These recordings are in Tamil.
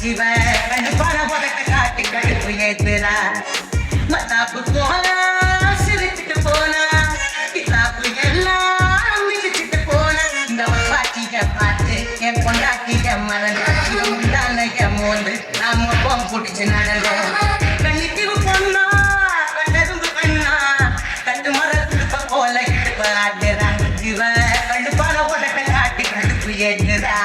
இவ கண்ணு பண பதட்ட காட்டி கடுப்பு ஏத்துறா மத்தாப்பு போல சிரிச்சுட்டு போனா கித்தாப்பு எல்லாம் மிதிச்சுட்டு போன இந்த பாட்டிய பார்த்து என் கொண்டாட்டிய மறந்து முந்தான என் மோந்து நாம போம் பிடிச்சு நடந்த கண்ணிக்கு பொண்ணா கண்ணெரும்பு கண்ணா கண்டு மரத்துக்கு போல இடுப்பு ஆடுறா இவ கண்ணு பண பதட்ட காட்டி கடுப்பு ஏத்துறா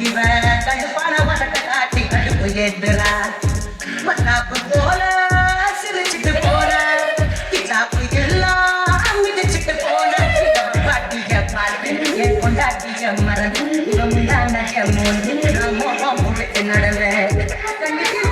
இவ கழுப்பான உடட்ட காட்டி கடுப்பு ஏத்துறா மத்தாப்பு போல சிரிச்சுட்டு போன கித்தாப்பு எல்லாம் மிதிச்சுட்டு போன பாட்டிய பார்த்து என் கொண்டாட்டிய மறந்து முந்தான நடவேன்